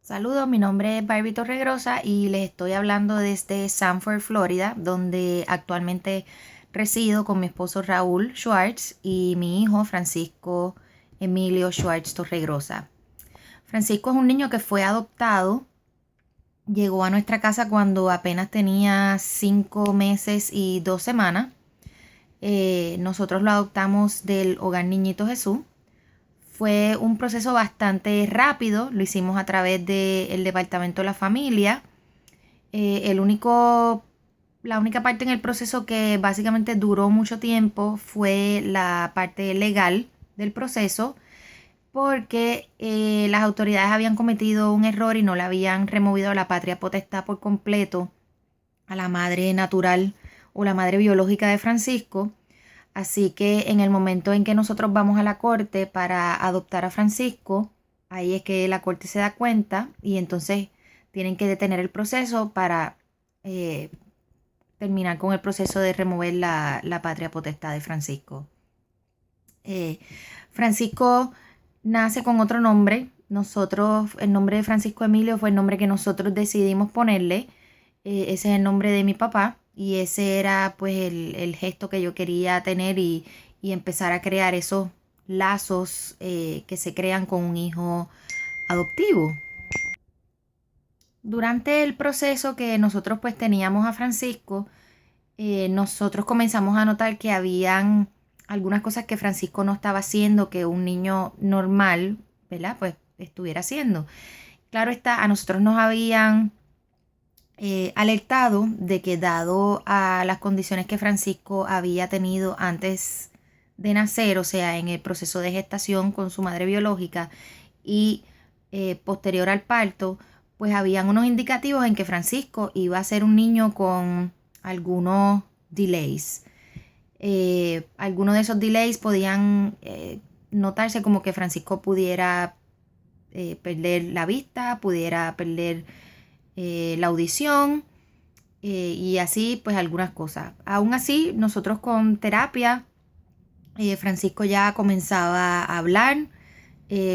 Saludos, mi nombre es Barbie Torregrosa y les estoy hablando desde Sanford, Florida, donde actualmente resido con mi esposo Raúl Schwartz y mi hijo Francisco Emilio Schwartz Torregrosa. Francisco es un niño que fue adoptado, llegó a nuestra casa cuando apenas tenía 5 meses y 2 semanas. Nosotros lo adoptamos del Hogar Niñito Jesús. Fue un proceso bastante rápido, lo hicimos a través del Departamento de la Familia. La única parte en el proceso que básicamente duró mucho tiempo fue la parte legal del proceso, porque las autoridades habían cometido un error y no le habían removido la patria potestad por completo a la madre natural o la madre biológica de Francisco. Así que en el momento en que nosotros vamos a la corte para adoptar a Francisco, ahí es que la corte se da cuenta y entonces tienen que detener el proceso para eh, terminar con el proceso de remover la patria potestad de Francisco. Eh, Francisco nace con otro nombre. El nombre de Francisco Emilio fue el nombre que nosotros decidimos ponerle. Ese es el nombre de mi papá y ese era pues el gesto que yo quería tener y empezar a crear esos lazos que se crean con un hijo adoptivo. Durante el proceso que nosotros pues teníamos a Francisco, nosotros comenzamos a notar que habían algunas cosas que Francisco no estaba haciendo, que un niño normal, ¿verdad? Pues estuviera haciendo. Claro está, a nosotros nos habían alertado de que dado a las condiciones que Francisco había tenido antes de nacer, o sea, en el proceso de gestación con su madre biológica y posterior al parto, pues habían unos indicativos en que Francisco iba a ser un niño con algunos delays. Algunos de esos delays podían notarse como que Francisco pudiera perder la vista, pudiera perder la audición y así pues algunas cosas. Aún así, nosotros con terapia, Francisco ya comenzaba a hablar,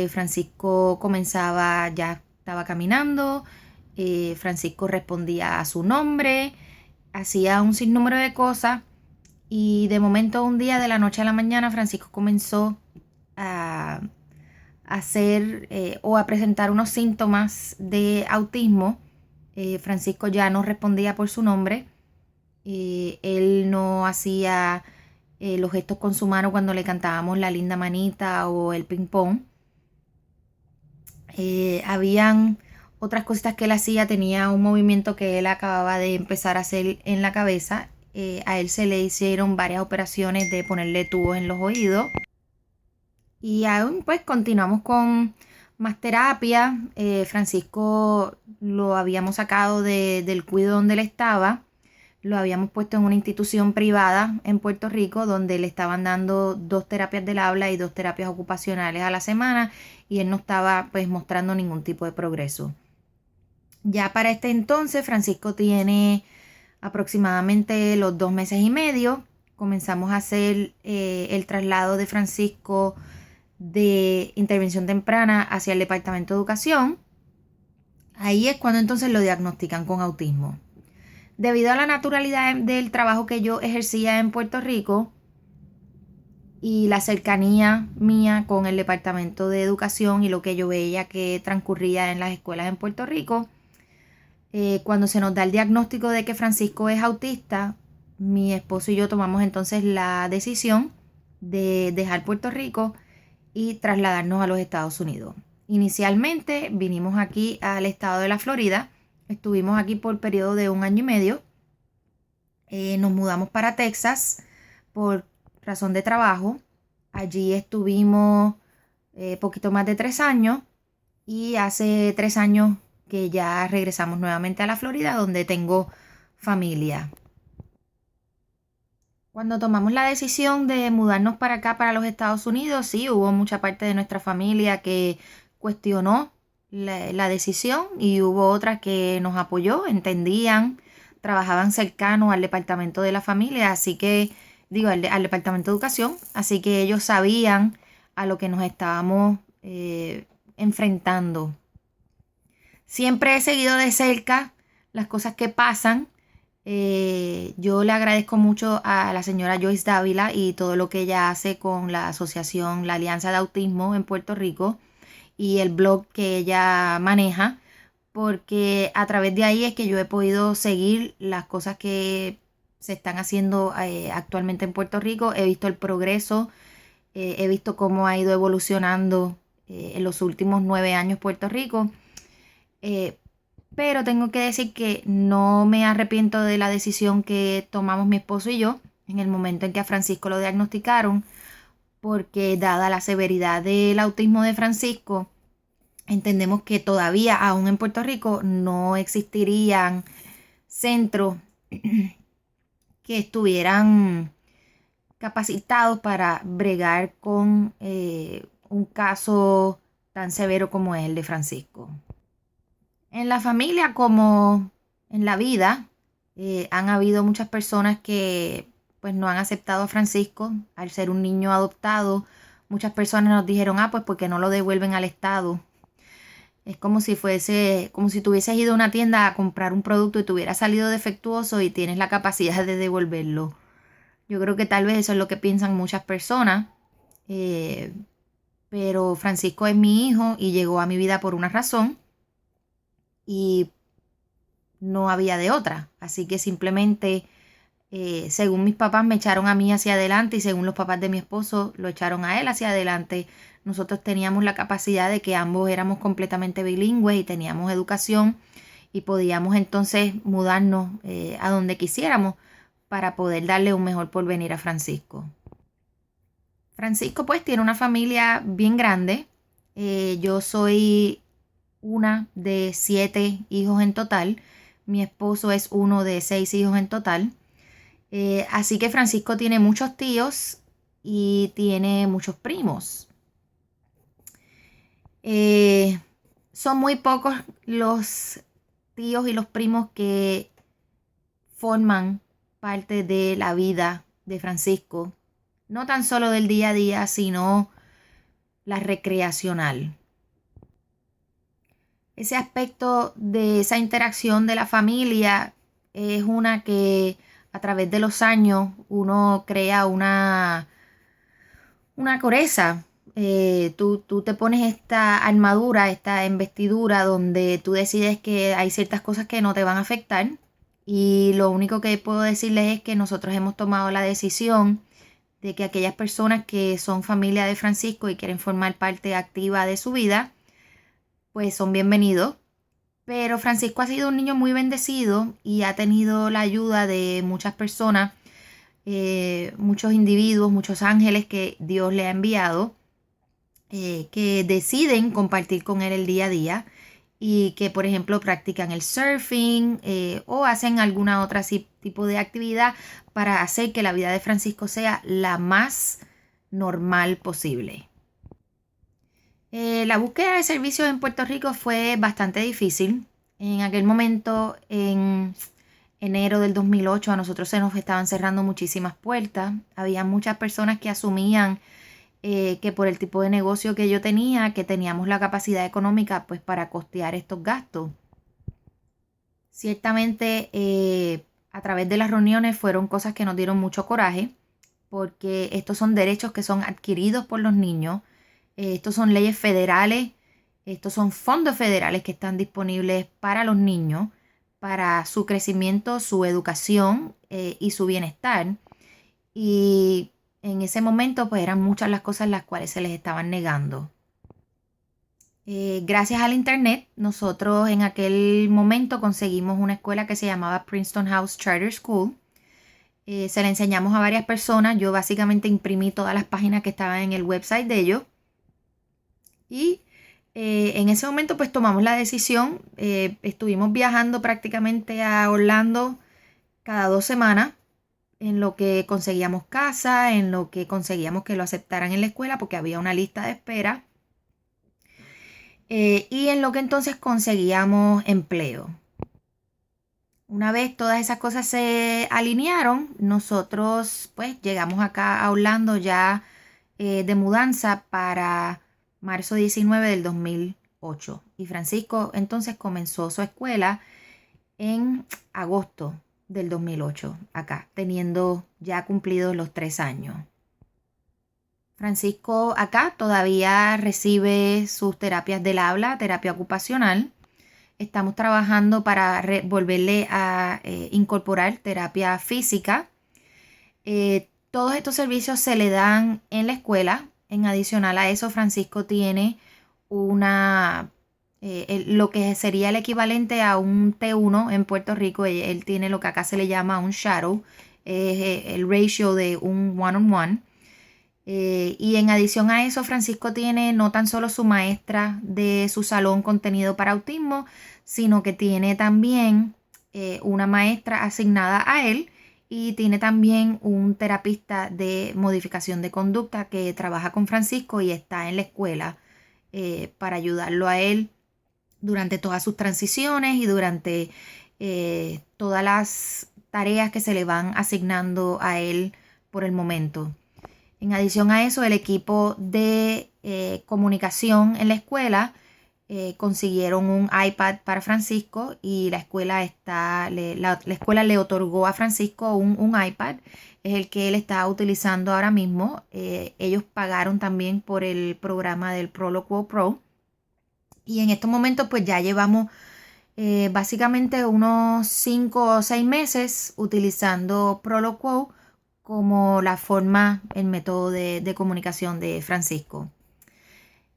Francisco comenzaba, ya estaba caminando, Francisco respondía a su nombre, hacía un sinnúmero de cosas y de momento un día de la noche a la mañana Francisco comenzó a hacer o a presentar unos síntomas de autismo. Francisco ya no respondía por su nombre. Él no hacía los gestos con su mano cuando le cantábamos la linda manita o el ping pong. Habían otras cositas que él hacía, tenía un movimiento que él acababa de empezar a hacer en la cabeza. A él se le hicieron varias operaciones de ponerle tubos en los oídos. Y aún pues continuamos con más terapia. Francisco lo habíamos sacado del cuidado donde él estaba. Lo habíamos puesto en una institución privada en Puerto Rico donde le estaban dando 2 terapias del habla y 2 terapias ocupacionales a la semana y él no estaba pues mostrando ningún tipo de progreso. Ya para este entonces Francisco tiene aproximadamente los 2 meses y medio. Comenzamos a hacer el traslado de Francisco de intervención temprana hacia el Departamento de Educación. Ahí es cuando entonces lo diagnostican con autismo. Debido a la naturalidad del trabajo que yo ejercía en Puerto Rico y la cercanía mía con el Departamento de Educación y lo que yo veía que transcurría en las escuelas en Puerto Rico, cuando se nos da el diagnóstico de que Francisco es autista, mi esposo y yo tomamos entonces la decisión de dejar Puerto Rico y trasladarnos a los Estados Unidos. Inicialmente vinimos aquí al estado de la Florida, estuvimos aquí por periodo de 1 año y medio, nos mudamos para Texas por razón de trabajo, allí estuvimos poquito más de 3 años y hace 3 años que ya regresamos nuevamente a la Florida donde tengo familia. Cuando tomamos la decisión de mudarnos para acá, para los Estados Unidos, sí, hubo mucha parte de nuestra familia que cuestionó la decisión y hubo otras que nos apoyó, entendían, trabajaban cercano al departamento de la familia, así que, digo, al departamento de educación, así que ellos sabían a lo que nos estábamos enfrentando. Siempre he seguido de cerca las cosas que pasan. Yo le agradezco mucho a la señora Joyce Dávila y todo lo que ella hace con la asociación, la Alianza de Autismo en Puerto Rico y el blog que ella maneja, porque a través de ahí es que yo he podido seguir las cosas que se están haciendo actualmente en Puerto Rico. He visto el progreso, he visto cómo ha ido evolucionando en los últimos 9 años Puerto Rico. Pero tengo que decir que no me arrepiento de la decisión que tomamos mi esposo y yo en el momento en que a Francisco lo diagnosticaron, porque dada la severidad del autismo de Francisco, entendemos que todavía aún en Puerto Rico no existirían centros que estuvieran capacitados para bregar con un caso tan severo como es el de Francisco. En la familia como en la vida han habido muchas personas que pues no han aceptado a Francisco al ser un niño adoptado. Muchas personas nos dijeron, pues porque no lo devuelven al Estado. Es como si tú hubieses ido a una tienda a comprar un producto y te hubiera salido defectuoso y tienes la capacidad de devolverlo. Yo creo que tal vez eso es lo que piensan muchas personas. Pero Francisco es mi hijo y llegó a mi vida por una razón y no había de otra. Así que simplemente, según mis papás me echaron a mí hacia adelante y según los papás de mi esposo lo echaron a él hacia adelante, nosotros teníamos la capacidad de que ambos éramos completamente bilingües y teníamos educación y podíamos entonces mudarnos a donde quisiéramos para poder darle un mejor porvenir a Francisco. Francisco pues tiene una familia bien grande. Yo soy una de 7 hijos en total. Mi esposo es uno de 6 hijos en total. Así que Francisco tiene muchos tíos y tiene muchos primos. Son muy pocos los tíos y los primos que forman parte de la vida de Francisco. No tan solo del día a día, sino la recreacional. Ese aspecto de esa interacción de la familia es una que a través de los años uno crea una coraza. Tú te pones esta armadura, esta investidura donde tú decides que hay ciertas cosas que no te van a afectar y lo único que puedo decirles es que nosotros hemos tomado la decisión de que aquellas personas que son familia de Francisco y quieren formar parte activa de su vida, pues son bienvenidos. Pero Francisco ha sido un niño muy bendecido y ha tenido la ayuda de muchas personas, muchos individuos, muchos ángeles que Dios le ha enviado, que deciden compartir con él el día a día y que, por ejemplo, practican el surfing o hacen alguna otra tipo de actividad para hacer que la vida de Francisco sea la más normal posible. La búsqueda de servicios en Puerto Rico fue bastante difícil. En aquel momento, en enero del 2008, a nosotros se nos estaban cerrando muchísimas puertas. Había muchas personas que asumían que por el tipo de negocio que yo tenía, que teníamos la capacidad económica pues para costear estos gastos. Ciertamente, a través de las reuniones fueron cosas que nos dieron mucho coraje, porque estos son derechos que son adquiridos por los niños. Estos son leyes federales, estos son fondos federales que están disponibles para los niños, para su crecimiento, su educación y su bienestar. Y en ese momento pues eran muchas las cosas las cuales se les estaban negando. Gracias al internet, nosotros en aquel momento conseguimos una escuela que se llamaba Princeton House Charter School. Se la enseñamos a varias personas. Yo básicamente imprimí todas las páginas que estaban en el website de ellos. Y en ese momento pues tomamos la decisión, estuvimos viajando prácticamente a Orlando cada 2 semanas, en lo que conseguíamos casa, en lo que conseguíamos que lo aceptaran en la escuela porque había una lista de espera, y en lo que entonces conseguíamos empleo. Una vez todas esas cosas se alinearon, nosotros pues llegamos acá a Orlando ya de mudanza para marzo 19 del 2008. 2008. Y Francisco entonces comenzó su escuela en agosto del 2008, acá, teniendo ya cumplidos los 3 años. Francisco acá todavía recibe sus terapias del habla, terapia ocupacional. Estamos trabajando para volverle a incorporar terapia física. Todos estos servicios se le dan en la escuela. En adicional a eso, Francisco tiene lo que sería el equivalente a un T1 en Puerto Rico. Él tiene lo que acá se le llama un shadow, el ratio de un one-on-one. Y en adición a eso, Francisco tiene no tan solo su maestra de su salón contenido para autismo, sino que tiene también una maestra asignada a él y tiene también un terapista de modificación de conducta que trabaja con Francisco y está en la escuela para ayudarlo a él durante todas sus transiciones y durante todas las tareas que se le van asignando a él por el momento. En adición a eso, el equipo de comunicación en la escuela consiguieron un iPad para Francisco y la escuela le otorgó a Francisco un iPad, es el que él está utilizando ahora mismo. Ellos pagaron también por el programa del Proloquo Pro y en estos momentos pues ya llevamos básicamente unos 5 o 6 meses utilizando Proloquo como la forma, el método de comunicación de Francisco.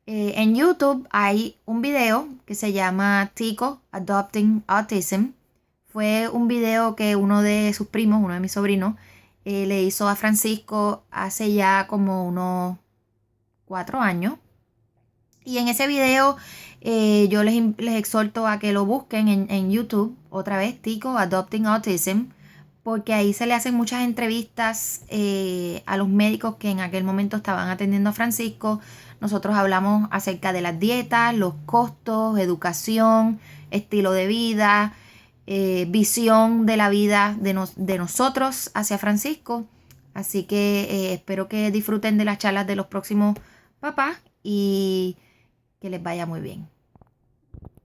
En YouTube hay un video que se llama Tico Adopting Autism. Fue un video que uno de sus primos, uno de mis sobrinos, le hizo a Francisco hace ya como unos 4 años. Y en ese video yo les exhorto a que lo busquen en YouTube, otra vez, Tico Adopting Autism, porque ahí se le hacen muchas entrevistas a los médicos que en aquel momento estaban atendiendo a Francisco. Nosotros hablamos acerca de las dietas, los costos, educación, estilo de vida, visión de la vida de nosotros hacia Francisco. Así que espero que disfruten de las charlas de los próximos papás y que les vaya muy bien.